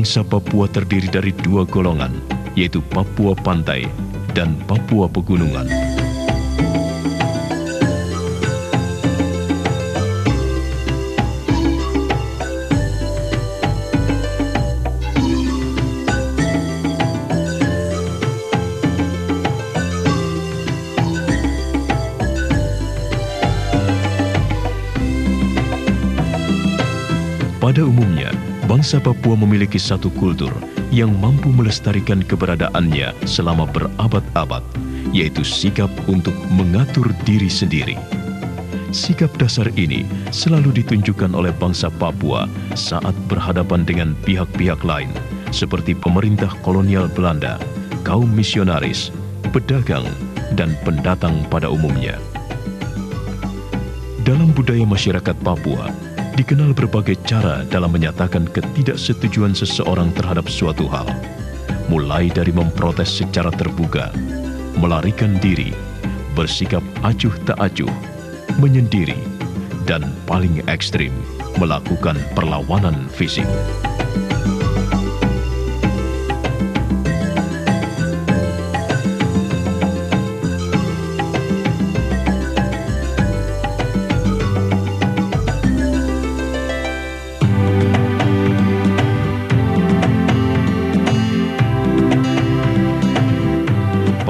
bangsa Papua terdiri dari dua golongan, yaitu Papua Pantai dan Papua Pegunungan. Pada umumnya, bangsa Papua memiliki satu kultur yang mampu melestarikan keberadaannya selama berabad-abad, yaitu sikap untuk mengatur diri sendiri. Sikap dasar ini selalu ditunjukkan oleh bangsa Papua saat berhadapan dengan pihak-pihak lain, seperti pemerintah kolonial Belanda, kaum misionaris, pedagang, dan pendatang pada umumnya. Dalam budaya masyarakat Papua, dikenal berbagai cara dalam menyatakan ketidaksetujuan seseorang terhadap suatu hal, mulai dari memprotes secara terbuka, melarikan diri, bersikap acuh tak acuh, menyendiri, dan paling ekstrim, melakukan perlawanan fisik.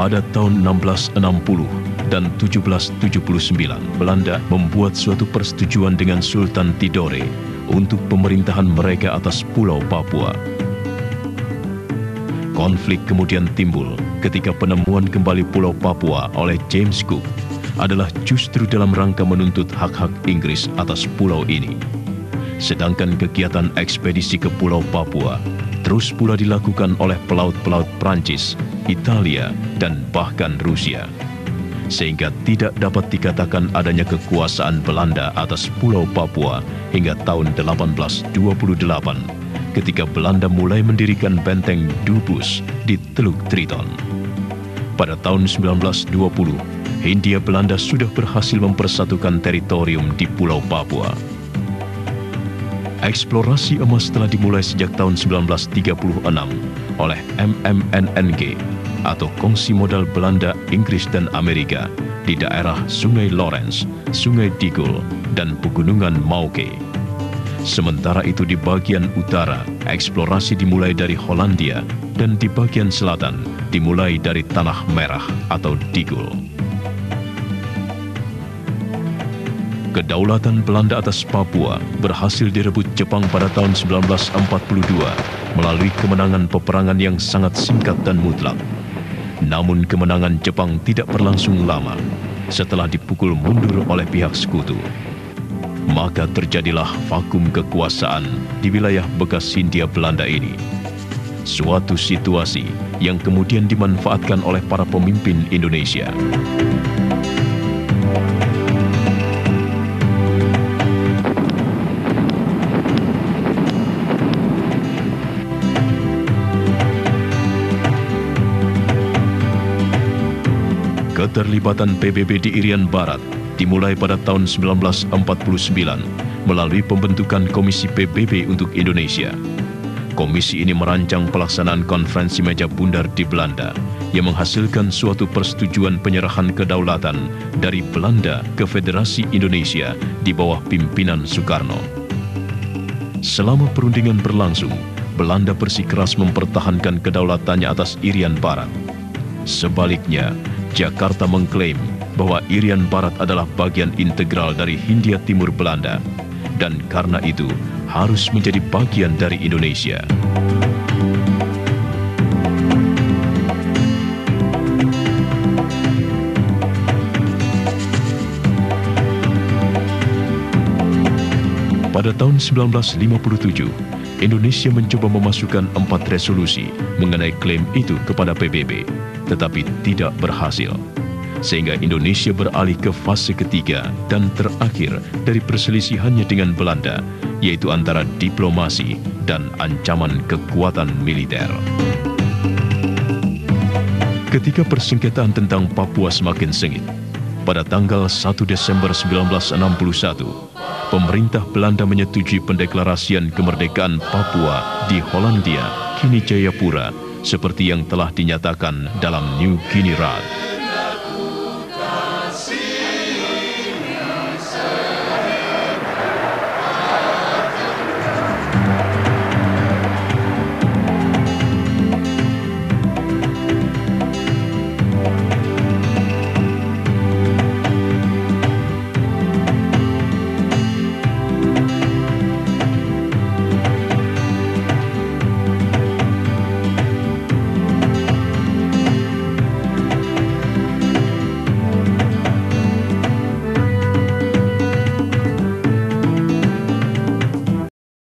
Pada tahun 1660 dan 1779, Belanda membuat suatu persetujuan dengan Sultan Tidore untuk pemerintahan mereka atas Pulau Papua. Konflik kemudian timbul ketika penemuan kembali Pulau Papua oleh James Cook adalah justru dalam rangka menuntut hak-hak Inggris atas pulau ini. Sedangkan kegiatan ekspedisi ke Pulau Papua terus pula dilakukan oleh pelaut-pelaut Prancis, Italia, dan bahkan Rusia. Sehingga tidak dapat dikatakan adanya kekuasaan Belanda atas Pulau Papua hingga tahun 1828, ketika Belanda mulai mendirikan benteng Dubus di Teluk Triton. Pada tahun 1920, Hindia Belanda sudah berhasil mempersatukan teritorium di Pulau Papua. Eksplorasi emas telah dimulai sejak tahun 1936 oleh MMNNG atau Kongsi Modal Belanda, Inggris, dan Amerika di daerah Sungai Lawrence, Sungai Digul, dan Pegunungan Mauke. Sementara itu di bagian utara, eksplorasi dimulai dari Hollandia dan di bagian selatan dimulai dari Tanah Merah atau Digul. Kedaulatan Belanda atas Papua berhasil direbut Jepang pada tahun 1942 melalui kemenangan peperangan yang sangat singkat dan mutlak. Namun kemenangan Jepang tidak berlangsung lama setelah dipukul mundur oleh pihak sekutu. Maka terjadilah vakum kekuasaan di wilayah bekas Hindia Belanda ini. Suatu situasi yang kemudian dimanfaatkan oleh para pemimpin Indonesia. Keterlibatan PBB di Irian Barat dimulai pada tahun 1949 melalui pembentukan Komisi PBB untuk Indonesia. Komisi ini merancang pelaksanaan konferensi meja bundar di Belanda yang menghasilkan suatu persetujuan penyerahan kedaulatan dari Belanda ke Federasi Indonesia di bawah pimpinan Soekarno. Selama perundingan berlangsung, Belanda bersikeras mempertahankan kedaulatannya atas Irian Barat. Sebaliknya, Jakarta mengklaim bahwa Irian Barat adalah bagian integral dari Hindia Timur Belanda dan karena itu harus menjadi bagian dari Indonesia. Pada tahun 1957, Indonesia mencoba memasukkan 4 resolusi mengenai klaim itu kepada PBB, tetapi tidak berhasil. Sehingga Indonesia beralih ke fase ketiga dan terakhir dari perselisihannya dengan Belanda, yaitu antara diplomasi dan ancaman kekuatan militer. Ketika persengketaan tentang Papua semakin sengit, pada tanggal 1 Desember 1961, pemerintah Belanda menyetujui pendeklarasian kemerdekaan Papua di Hollandia, kini Jayapura, seperti yang telah dinyatakan dalam New Guinea Rad.